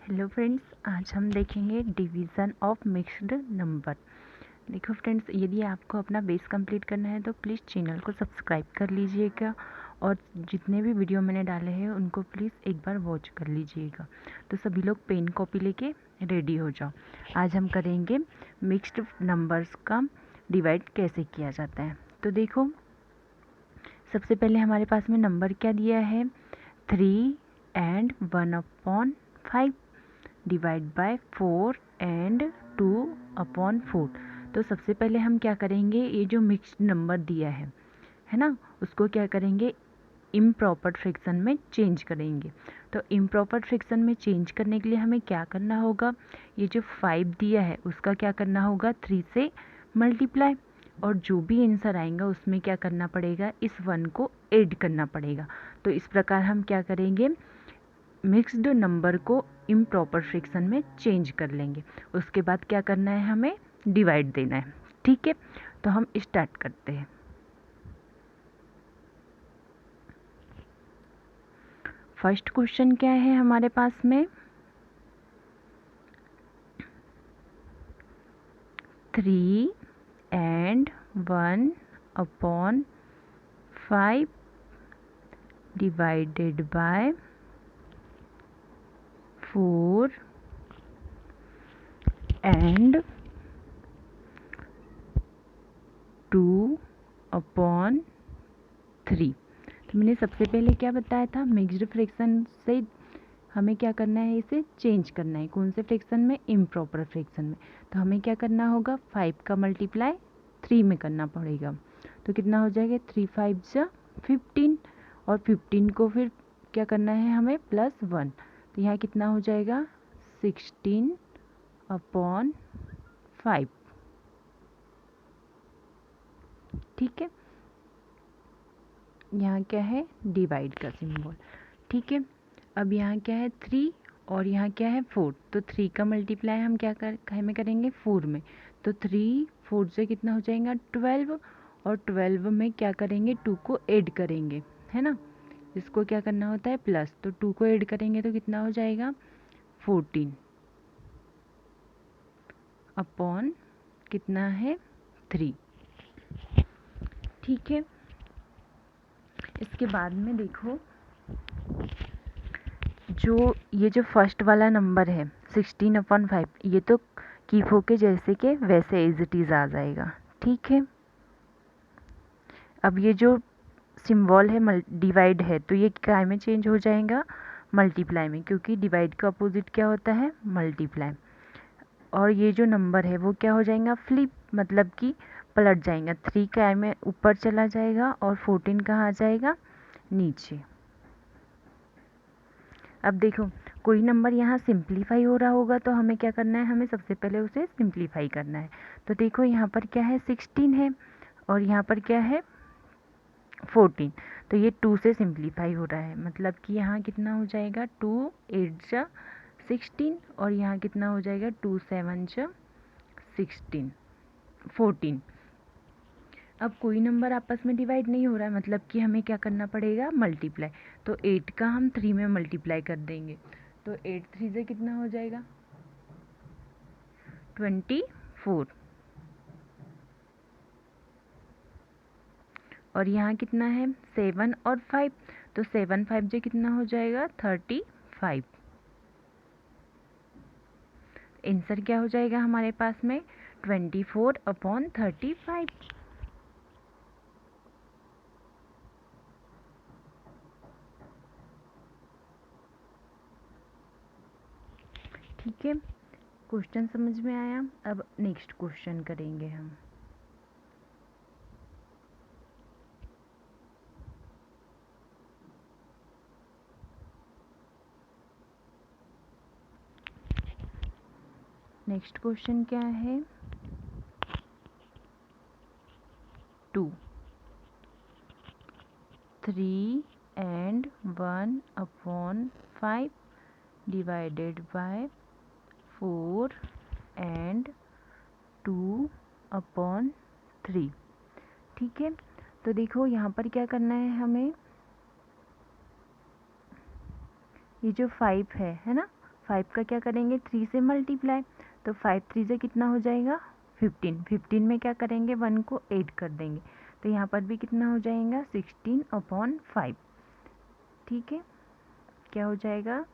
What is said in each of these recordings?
Hello friends, आज हम देखेंगे डिवीज़न ऑफ मिक्स्ड नंबर। देखो फ्रेंड्स, यदि आपको अपना बेस कंप्लीट करना है तो प्लीज़ चैनल को सब्सक्राइब कर लीजिएगा और जितने भी वीडियो मैंने डाले हैं उनको प्लीज़ एक बार वॉच कर लीजिएगा। तो सभी लोग पेन कॉपी लेके रेडी हो जाओ। आज हम करेंगे मिक्स्ड नंबर्स का डिवाइड कैसे किया जाता है। तो देखो, सबसे पहले हमारे पास में नंबर क्या दिया है, 3 and 1/5 डिवाइड बाय 4 and 2/4। तो सबसे पहले हम क्या करेंगे, ये जो मिक्स्ड नंबर दिया है ना, उसको क्या करेंगे, इम्प्रॉपर फ्रैक्शन में चेंज करेंगे। तो इम्प्रॉपर फ्रैक्शन में चेंज करने के लिए हमें क्या करना होगा, ये जो 5 दिया है उसका क्या करना होगा, 3 से मल्टीप्लाई, और जो भी आंसर आएगा उसमें क्या करना पड़ेगा, इस 1 को ऐड करना पड़ेगा। तो इस प्रकार हम क्या करेंगे, मिक्स्ड नंबर को इम्प्रॉपर फ्रैक्शन में चेंज कर लेंगे। उसके बाद क्या करना है, हमें डिवाइड देना है। ठीक है, तो हम स्टार्ट करते हैं। फर्स्ट क्वेश्चन क्या है हमारे पास में, 3 and 1/5 डिवाइडेड बाय 4 and 2/3। तो मैंने सबसे पहले क्या बताया था, मिक्स्ड फ्रैक्शन से हमें क्या करना है, इसे चेंज करना है। कौन से फ्रैक्शन में, इम्प्रॉपर फ्रैक्शन में। तो हमें क्या करना होगा, 5 का मल्टीप्लाई 3 में करना पड़ेगा। तो कितना हो जाएगा, 3 5 जा 15, और 15 को फिर क्या करना है हमें, +1। तो यहाँ कितना हो जाएगा, 16/5। ठीक है, यहाँ क्या है, डिवाइड का सिंबल। ठीक है, अब यहाँ क्या है, 3 और यहाँ क्या है, 4। तो 3 का मल्टीप्लाई हम में करेंगे, 4 में। तो 3 4 से कितना हो जाएगा, 12, और 12 में क्या करेंगे, 2 को ऐड करेंगे, है ना। इसको क्या करना होता है, प्लस। तो 2 को ऐड करेंगे तो कितना हो जाएगा, 14 अपॉन कितना है, 3। ठीक है, इसके बाद में देखो, ये जो फर्स्ट वाला नंबर है 16/5, ये तो कीप होके जैसे के वैसे एज इट इज़ आ जाएगा। ठीक है, अब ये जो सिंबल है डिवाइड है, तो ये क्या में चेंज हो जाएगा, मल्टीप्लाई में, क्योंकि डिवाइड का अपोजिट क्या होता है, मल्टीप्लाई। और ये जो नंबर है वो क्या हो जाएगा, फ्लिप, मतलब कि पलट जाएगा। 3 का में ऊपर चला जाएगा और 14 कहाँ आ जाएगा, नीचे। अब देखो, कोई नंबर यहाँ सिंप्लीफाई हो रहा होगा तो हमें क्या करना है, हमें सबसे पहले उसे सिंप्लीफाई करना है। तो देखो यहाँ पर क्या है, 16 है, और यहाँ पर क्या है, 14। तो ये 2 से सिंप्लीफाई हो रहा है, मतलब कि यहाँ कितना हो जाएगा, 2 8 जा 16, और यहाँ कितना हो जाएगा, 2 7 जा 16 14। अब कोई नंबर आपस में डिवाइड नहीं हो रहा है, मतलब कि हमें क्या करना पड़ेगा, मल्टीप्लाई। तो 8 का हम 3 में मल्टीप्लाई कर देंगे। तो 8 3 से कितना हो जाएगा, 24, और यहाँ कितना है, 7 और 5। तो 7 5 से कितना हो जाएगा, 35। आंसर क्या हो जाएगा हमारे पास में, 24/35। ठीक है, क्वेश्चन समझ में आया। अब नेक्स्ट क्वेश्चन करेंगे हम। नेक्स्ट क्वेश्चन क्या है, 2 3 and 1/5 डिवाइडेड बाय 4 and 2/3। ठीक है, तो देखो यहाँ पर क्या करना है हमें, ये जो 5 है ना, 5 का क्या करेंगे 3 से मल्टीप्लाई, तो 5 3 से कितना हो जाएगा 15। 15 में क्या करेंगे 1 को ऐड कर देंगे, तो यहाँ पर भी कितना हो जाएगा 16/5। ठीक है, क्या हो जाएगा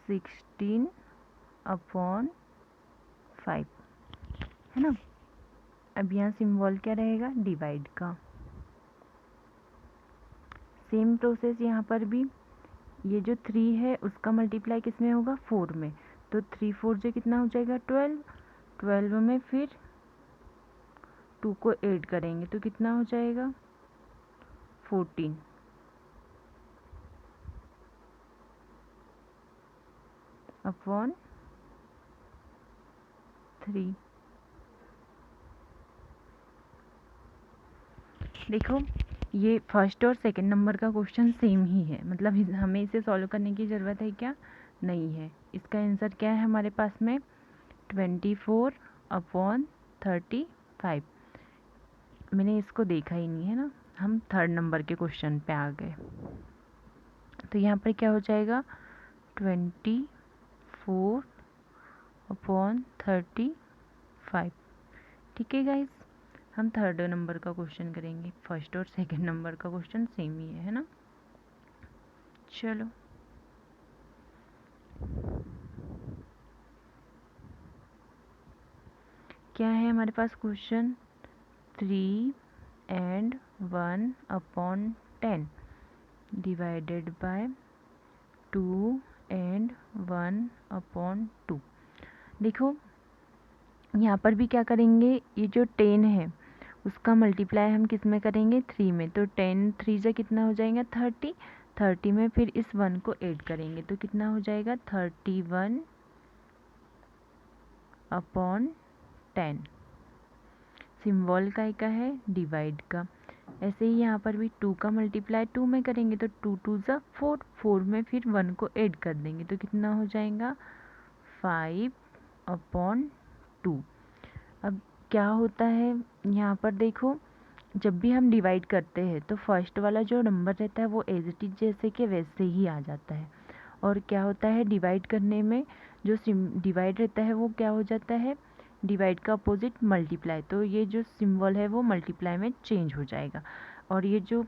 16/5, है ना। अब यहाँ सिंबल क्या रहेगा डिवाइड का। सेम प्रोसेस यहाँ पर भी, ये जो 3 है उसका मल्टीप्लाई किस में होगा 4 में, तो 3 4 जो कितना हो जाएगा 12। 12 में फिर 2 को ऐड करेंगे तो कितना हो जाएगा 14 अपॉन 3। देखो ये फर्स्ट और सेकंड नंबर का क्वेश्चन सेम ही है, मतलब हमें इसे सॉल्व करने की ज़रूरत है क्या, नहीं है। इसका आंसर क्या है हमारे पास में 24/35। मैंने इसको देखा ही नहीं है ना, हम थर्ड नंबर के क्वेश्चन पे आ गए। तो यहाँ पर क्या हो जाएगा 24/35। ठीक है गाइस, हम थर्ड नंबर का क्वेश्चन करेंगे, फर्स्ट और सेकंड नंबर का क्वेश्चन सेम ही है ना। चलो क्या है हमारे पास question 3 and 1/10 divided by 2 and 1/2। देखो यहाँ पर भी क्या करेंगे, ये जो 10 है उसका मल्टीप्लाई हम किस में करेंगे 3 में, तो 10 3 से कितना हो जाएगा 30। 30 में फिर इस 1 को ऐड करेंगे तो कितना हो जाएगा 31/10। सिंबल का है डिवाइड का। ऐसे ही यहाँ पर भी 2 का मल्टीप्लाई 2 में करेंगे तो 2 2 ज़ा 4, 4 में फिर 1 को ऐड कर देंगे तो कितना हो जाएगा 5/2। अब क्या होता है यहाँ पर देखो, जब भी हम डिवाइड करते हैं तो फर्स्ट वाला जो नंबर रहता है वो एज इट इज जैसे कि वैसे ही आ जाता है, और क्या होता है डिवाइड करने में जो डिवाइड रहता है वो क्या हो जाता है डिवाइड का अपोजिट मल्टीप्लाई, तो ये जो सिंबल है वो मल्टीप्लाई में चेंज हो जाएगा। और ये जो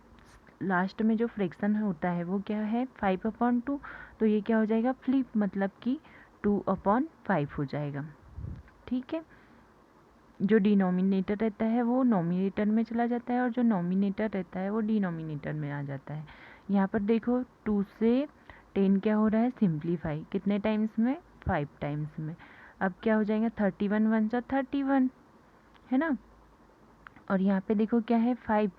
लास्ट में जो फ्रैक्शन होता है वो क्या है 5/2, तो ये क्या हो जाएगा फ्लिप, मतलब कि 2/5 हो जाएगा। ठीक है, जो डिनोमिनेटर रहता है वो नोमिनेटर में चला जाता है और जो नोमिनेटर रहता है वो डिनोमिनेटर में आ जाता है। यहाँ पर देखो 2 से 10 क्या हो रहा है सिंप्लीफाई, कितने टाइम्स में 5 टाइम्स में। अब क्या हो जाएगा 31 1 जा 31, है ना। और यहाँ पे देखो क्या है 5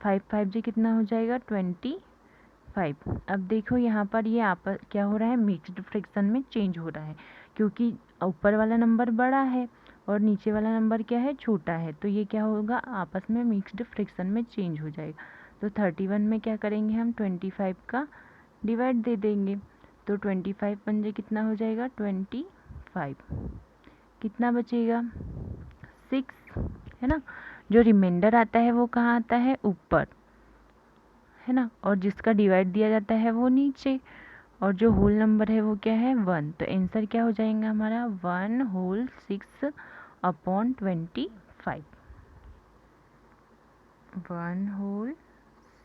5 5 जी कितना हो जाएगा 25। अब देखो यहाँ पर ये आपस क्या हो रहा है मिक्स्ड फ्रैक्शन में चेंज हो रहा है, क्योंकि ऊपर वाला नंबर बड़ा है और नीचे वाला नंबर क्या है छोटा है, तो ये क्या होगा आपस में मिक्स्ड फ्रैक्शन में चेंज हो जाएगा। तो 31 में क्या करेंगे हम 25 का डिवाइड दे देंगे, तो 25 पंजे कितना हो जाएगा 25, कितना बचेगा 6, है ना। जो रिमाइंडर आता है वो कहाँ आता है ऊपर, है ना, और जिसका डिवाइड दिया जाता है वो नीचे, और जो होल नंबर है वो क्या है 1, तो आंसर क्या हो जाएगा हमारा 1 होल 6/25। 1 होल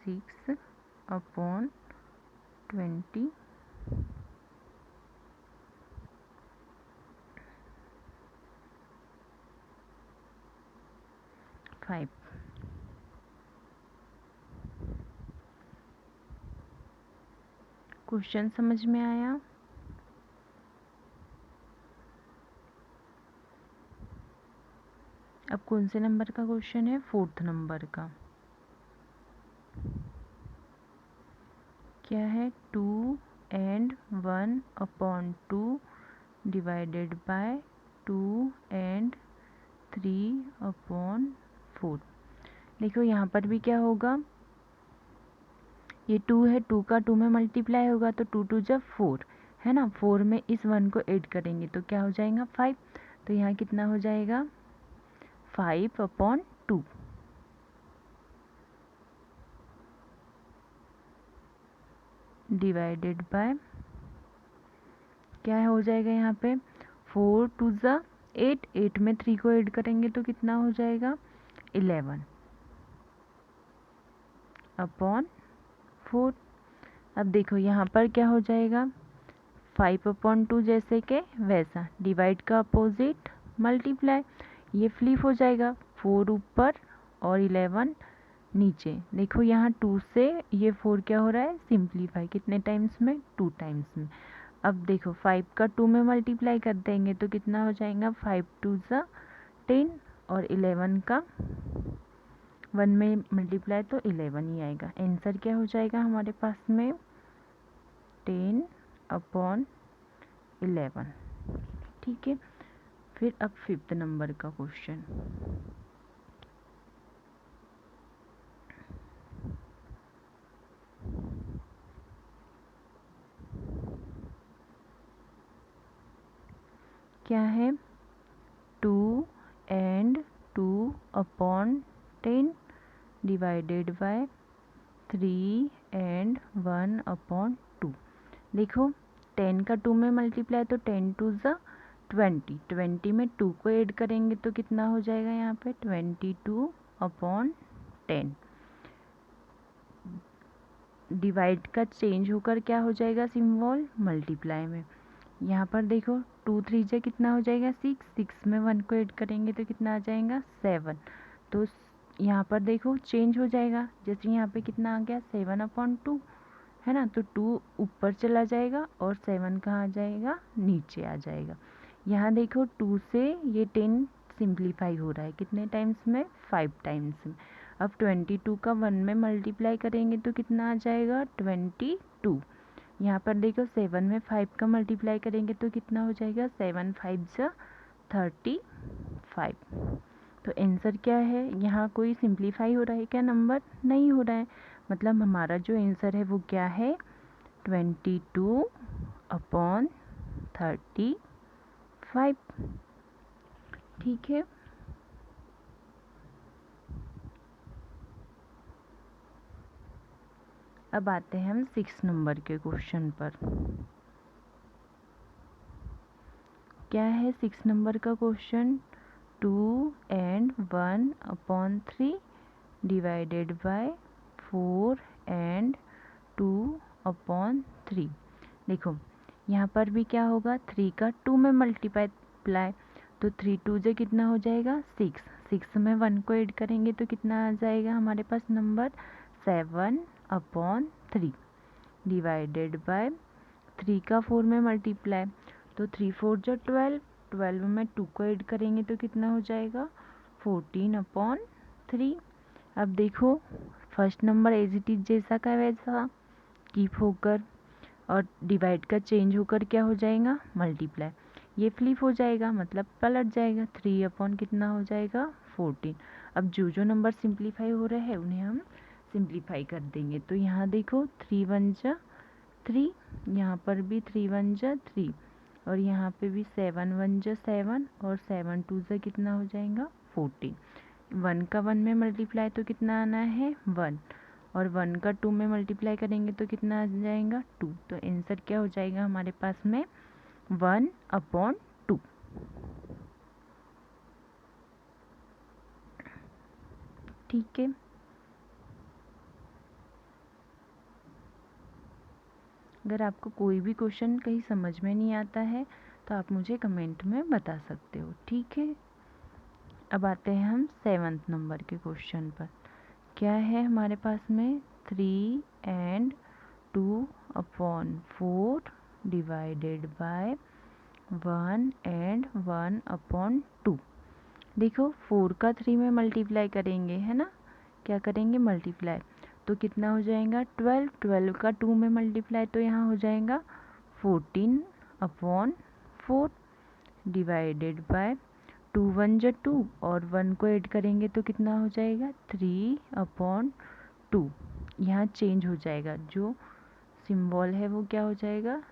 6/25। क्वेश्चन समझ में आया। अब कौन से नंबर का क्वेश्चन है फोर्थ नंबर का। क्या है 2 and 1/2 डिवाइडेड बाय 2 and 3/4। देखो यहाँ पर भी क्या होगा, ये 2 है 2 का 2 में मल्टीप्लाई होगा तो 2 2 जा 4, है ना। 4 में इस 1 को ऐड करेंगे तो क्या हो जाएगा 5, तो यहाँ कितना हो जाएगा 5/2 डिवाइडेड बाय क्या हो जाएगा यहाँ पे, 4 2 ज़ा 8, 8 में 3 को ऐड करेंगे तो कितना हो जाएगा 11 अपॉन 4। अब देखो यहाँ पर क्या हो जाएगा, 5/2 जैसे के वैसा, डिवाइड का अपोजिट मल्टीप्लाई, ये फ्लिप हो जाएगा, 4 ऊपर और 11 नीचे। देखो यहाँ 2 से ये 4 क्या हो रहा है, सिंप्लीफाई, कितने टाइम्स में, 2 टाइम्स में। अब देखो 5 का 2 में मल्टीप्लाई कर देंगे तो कितना हो जाएगा, 5 2 ज़ा 10 और 11 का 1 में मल्टीप्लाई तो 11 ही आएगा। आंसर क्या हो जाएगा हमारे पास में 10/11। ठीक है, फिर अब 5th नंबर का क्वेश्चन। क्या है, 2 and 2/10 डिवाइडेड बाय 3 and 1/2। देखो 10 का 2 में मल्टीप्लाई तो 10 2 ज़ा 20, 20 में 2 को ऐड करेंगे तो कितना हो जाएगा यहाँ पे 22/10। डिवाइड का चेंज होकर क्या हो जाएगा सिंबल, मल्टीप्लाई में। यहाँ पर देखो 2 3 जा कितना हो जाएगा 6, 6 में 1 को ऐड करेंगे तो कितना आ जाएगा 7। तो यहाँ पर देखो चेंज हो जाएगा, जैसे यहाँ पे कितना आ गया 7/2 है ना, तो 2 ऊपर चला जाएगा और 7 कहाँ आ जाएगा, नीचे आ जाएगा। यहाँ देखो 2 से ये 10 सिंप्लीफाई हो रहा है, कितने टाइम्स में, 5 टाइम्स में। अब 22 का 1 में मल्टीप्लाई करेंगे तो कितना आ जाएगा 22। यहाँ पर देखो 7 में 5 का मल्टीप्लाई करेंगे तो कितना हो जाएगा, 7 5 ज़ा 35। तो आंसर क्या है, यहाँ कोई सिंप्लीफाई हो रहा है क्या नंबर, नहीं हो रहा है, मतलब हमारा जो आंसर है वो क्या है 22/35। ठीक है, अब आते हैं हम 6 नंबर के क्वेश्चन पर। क्या है 6 नंबर का question, 2 and 1/3 divided by 4 and 2/3। देखो यहाँ पर भी क्या होगा, 3 का 2 में मल्टीप्लाई तो 3 2 से कितना हो जाएगा 6, 6 में 1 को ऐड करेंगे तो कितना आ जाएगा हमारे पास नंबर 7/3 डिवाइडेड बाय 3 का 4 में मल्टीप्लाई तो 3 4 जो 12, 12 में 2 को ऐड करेंगे तो कितना हो जाएगा 14/3। अब देखो first number as it is जैसा का वैसा कीप होकर और डिवाइड का चेंज होकर क्या हो जाएगा मल्टीप्लाई, ये फ्लिप हो जाएगा मतलब पलट जाएगा, 3 कितना हो जाएगा 14। अब जो जो नंबर सिंप्लीफाई हो रहे हैं उन्हें हम सिंप्लीफाई कर देंगे। तो यहाँ देखो 3 1 जा 3, यहाँ पर भी 3 1 जा 3 और यहाँ पे भी 7 1 जा 7 और 7 2 जा कितना हो जाएगा 14। 1 का 1 में मल्टीप्लाई तो कितना आना है 1 और 1 का 2 में मल्टीप्लाई करेंगे तो कितना आ जाएगा 2। तो आंसर क्या हो जाएगा हमारे पास में 1/2। ठीक है, अगर आपको कोई भी क्वेश्चन कहीं समझ में नहीं आता है तो आप मुझे कमेंट में बता सकते हो। ठीक है, अब आते हैं हम 7th नंबर के क्वेश्चन पर। क्या है हमारे पास में 3 and 2/4 डिवाइडेड बाय 1 and 1/2। देखो 4 का 3 में मल्टीप्लाई करेंगे है ना, क्या करेंगे मल्टीप्लाई तो कितना हो जाएगा 12, 12 का 2 में मल्टीप्लाई तो यहाँ हो जाएगा 14/4 डिवाइडेड बाय 2 1 जा 2 और 1 को ऐड करेंगे तो कितना हो जाएगा 3/2। यहाँ चेंज हो जाएगा, जो सिंबल है वो क्या हो जाएगा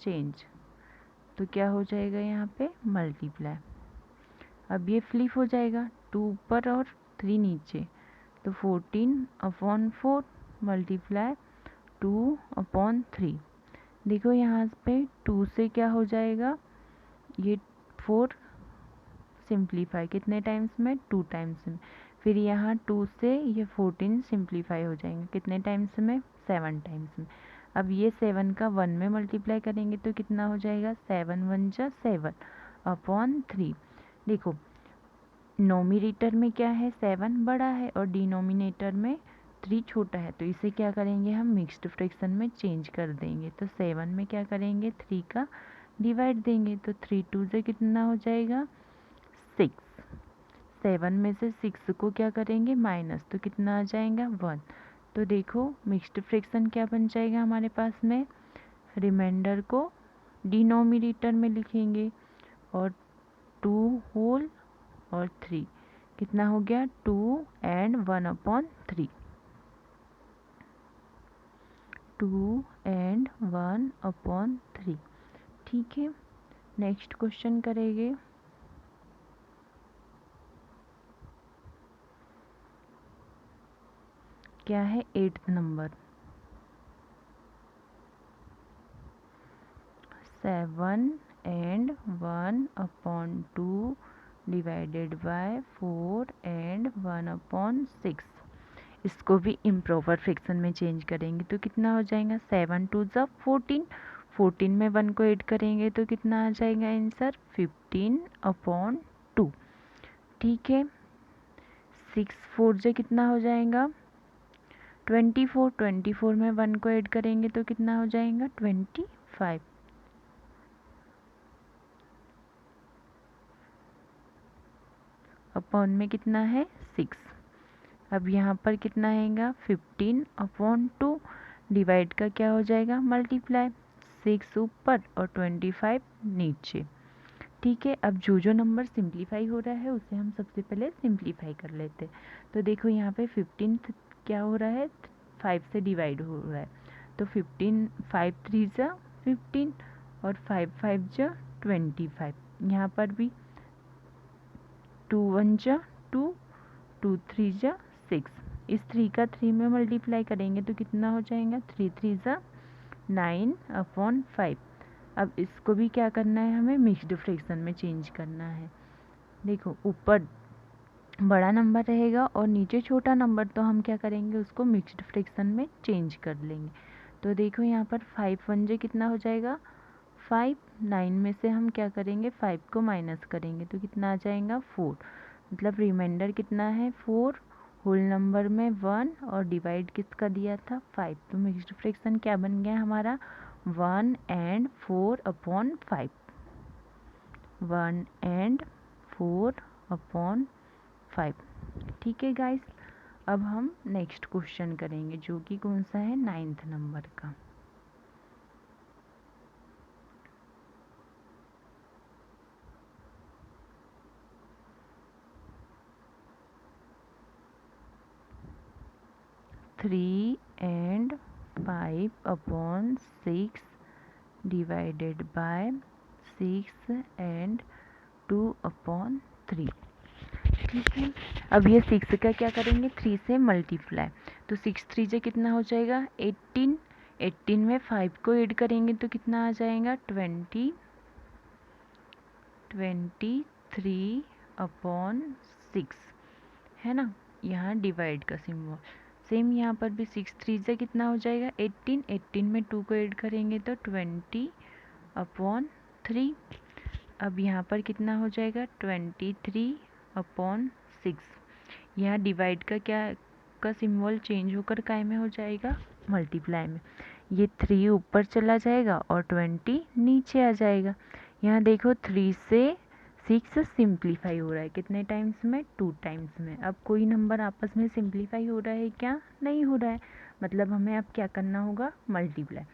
चेंज, तो क्या हो जाएगा यहाँ पे मल्टीप्लाई। अब ये फ्लिप हो जाएगा, 2 ऊपर और 3 नीचे तो 14/4 मल्टीप्लाई 2/3। देखो यहाँ पे 2 से क्या हो जाएगा, ये 4 सिंप्लीफाई कितने टाइम्स में, 2 टाइम्स में। फिर यहाँ 2 से ये 14 सिंप्लीफाई हो जाएंगे कितने टाइम्स में, 7 टाइम्स में। अब ये 7 का 1 में मल्टीप्लाई करेंगे तो कितना हो जाएगा, 7 1 जा 7 अपॉन 3। देखो नोमिनेटर में क्या है, 7 बड़ा है और डिनोमिनेटर में 3 छोटा है, तो इसे क्या करेंगे हम मिक्स्ड फ्रैक्शन में चेंज कर देंगे। तो 7 में क्या करेंगे, 3 का डिवाइड देंगे, तो 3 2 से कितना हो जाएगा, 6। 7 में से 6 को क्या करेंगे माइनस, तो कितना आ जाएगा 1। तो देखो मिक्स्ड फ्रैक्शन क्या बन जाएगा हमारे पास में, रिमाइंडर को डिनोमिनेटर में लिखेंगे और 2 होल और 3 कितना हो गया, 2 एंड 1 अपॉन 3, 2 एंड 1 अपॉन 3। ठीक है, नेक्स्ट क्वेश्चन करेंगे। क्या है 8th number, 7 and 1 upon 2 divided by 4 and 1 upon 6। इसको भी इम्प्रॉपर फ्रैक्शन में चेंज करेंगे तो कितना हो जाएगा, 7 2 जा 14, 14 में 1 को ऐड करेंगे तो कितना आ जाएगा आंसर, 15 अपॉन 2। ठीक है, 6 4 से कितना हो जाएगा, 24, 24 में 1 को ऐड करेंगे तो कितना हो जाएगा, 25 अपॉन में कितना है 6। अब यहाँ पर कितना आएगा, 15 अपॉन 2 डिवाइड का क्या हो जाएगा मल्टीप्लाई, 6 ऊपर और 25 नीचे। ठीक है, अब जो जो नंबर सिंप्लीफाई हो रहा है उसे हम सबसे पहले सिंप्लीफाई कर लेते हैं। तो देखो यहाँ पे 15 क्या हो रहा है, 5 से डिवाइड हो रहा है, तो 15 5 3 जा 15 और 5 5 जा 25। यहाँ पर भी 2 1 जा 2, 2 3 जा 6, इस 3 का 3 में मल्टीप्लाई करेंगे तो कितना हो जाएगा, 3 3 जा 9 अपॉन 5। अब इसको भी क्या करना है, हमें मिक्स्ड फ्रैक्शन में चेंज करना है। देखो ऊपर बड़ा नंबर रहेगा और नीचे छोटा नंबर, तो हम क्या करेंगे उसको मिक्स्ड फ्रैक्शन में चेंज कर लेंगे। तो देखो यहाँ पर 5 1 जे कितना हो जाएगा 5, 9 में से हम क्या करेंगे 5 को माइनस करेंगे तो कितना आ जाएगा 4, मतलब रिमाइंडर कितना है 4, होल नंबर में 1 और डिवाइड किसका दिया था 5। तो मिक्स्ड फ्रैक्शन क्या बन गया हमारा, 1 एंड 4 अपॉन 5, 1 एंड 4 अपॉन 5। ठीक है गाइस, अब हम नेक्स्ट क्वेश्चन करेंगे जो कि कौन सा है 9th नंबर का। Three and 5 upon 6 divided by 6 and 2 upon 3। ठीक है, अब ये 6 का क्या करेंगे 3 से मल्टीप्लाई, तो 6 3 से कितना हो जाएगा 18, 18 में 5 को ऐड करेंगे तो कितना आ जाएगा 23 अपॉन 6, है ना। यहाँ डिवाइड का सिंबल सेम, यहाँ पर भी 6 3 से कितना हो जाएगा 18, 18 में 2 को ऐड करेंगे तो 20 अपॉन 3। अब यहाँ पर कितना हो जाएगा 23 अपॉन 6। यहाँ डिवाइड का क्या का सिंबल चेंज होकर काय में हो जाएगा मल्टीप्लाई में, ये 3 ऊपर चला जाएगा और 20 नीचे आ जाएगा। यहाँ देखो 3 से 6 सिंप्लीफाई हो रहा है कितने टाइम्स में, 2 टाइम्स में। अब कोई नंबर आपस में सिंप्लीफाई हो रहा है क्या, नहीं हो रहा है, मतलब हमें अब क्या करना होगा मल्टीप्लाई।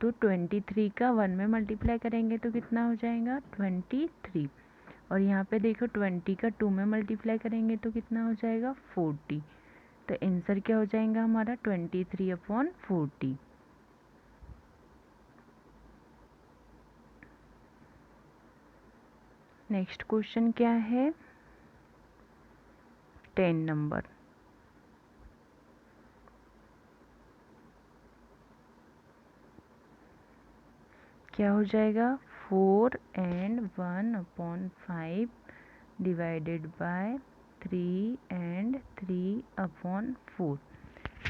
तो 23 का 1 में मल्टीप्लाई करेंगे तो कितना हो जाएगा 23, और यहाँ पे देखो 20 का 2 में मल्टीप्लाई करेंगे तो कितना हो जाएगा 40। तो आंसर क्या हो जाएगा हमारा 23 अपॉन 40। नेक्स्ट क्वेश्चन क्या है 10 नंबर, क्या हो जाएगा 4 and 1/5 डिवाइडेड बाय 3 and 3/4।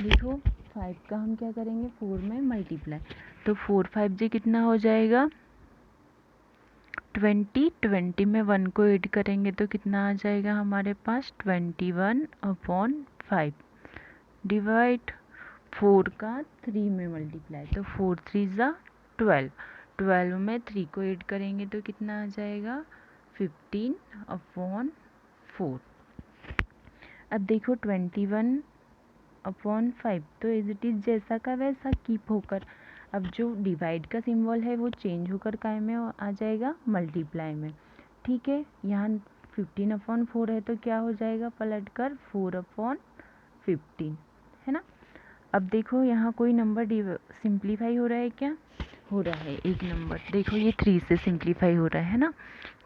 देखो 5 का हम क्या करेंगे 4 में मल्टीप्लाई, तो 4 5 जी कितना हो जाएगा 20। 20 में 1 को ऐड करेंगे तो कितना आ जाएगा हमारे पास 21/5 डिवाइड 4 का 3 में मल्टीप्लाई, तो 4 3 ज़ा 12। 12 में 3 को ऐड करेंगे तो कितना आ जाएगा 15/4। अब देखो 21/5 तो एज इट इज़ जैसा का वैसा कीप होकर, अब जो डिवाइड का सिंबल है वो चेंज होकर काय में आ जाएगा मल्टीप्लाई में। ठीक है, यहाँ 15/4 है तो क्या हो जाएगा पलट कर 4/15, है ना। अब देखो यहाँ कोई नंबर सिंप्लीफाई हो रहा है क्या, हो रहा है एक नंबर, देखो ये 3 से सिंप्लीफाई हो रहा है ना,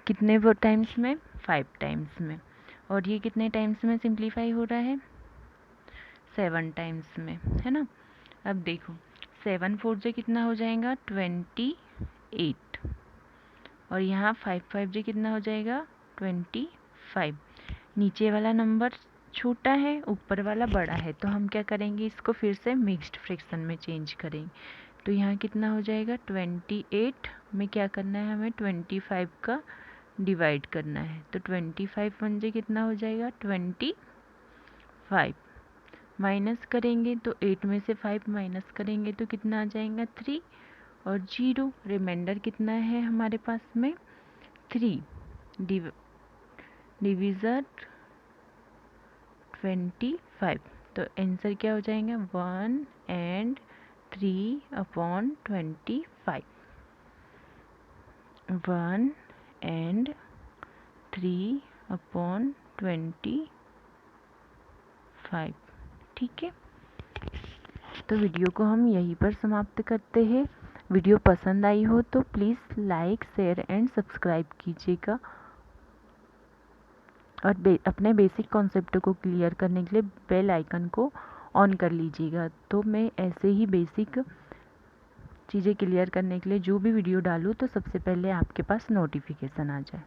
कितने वो टाइम्स में 5 टाइम्स में, और ये कितने टाइम्स में सिंप्लीफाई हो रहा है 7 टाइम्स में, है ना। अब देखो 7 4 से कितना हो जाएगा 28, और यहाँ 5 5 से कितना हो जाएगा 25। नीचे वाला नंबर छोटा है ऊपर वाला बड़ा है, तो हम क्या करेंगे इसको फिर से मिक्स्ड फ्रैक्शन में चेंज करेंगे, तो यहाँ कितना हो जाएगा 28 में क्या करना है हमें 25 का डिवाइड करना है, तो 25 1 से कितना हो जाएगा 25। माइनस करेंगे तो 8 में से 5 माइनस करेंगे तो कितना आ जाएगा 3 और 0, रिमाइंडर कितना है हमारे पास में 3 डिविज़न 25, तो आंसर क्या हो जाएगा 1 and 3/25। 1 and 3/25। ठीक है, तो वीडियो को हम यहीं पर समाप्त करते हैं। वीडियो पसंद आई हो तो please like share and subscribe कीजिएगा, और अपने बेसिक कॉन्सेप्ट को क्लियर करने के लिए बेल आइकन को ऑन कर लीजिएगा, तो मैं ऐसे ही बेसिक चीज़ें क्लियर करने के लिए जो भी वीडियो डालूँ तो सबसे पहले आपके पास नोटिफिकेशन आ जाए।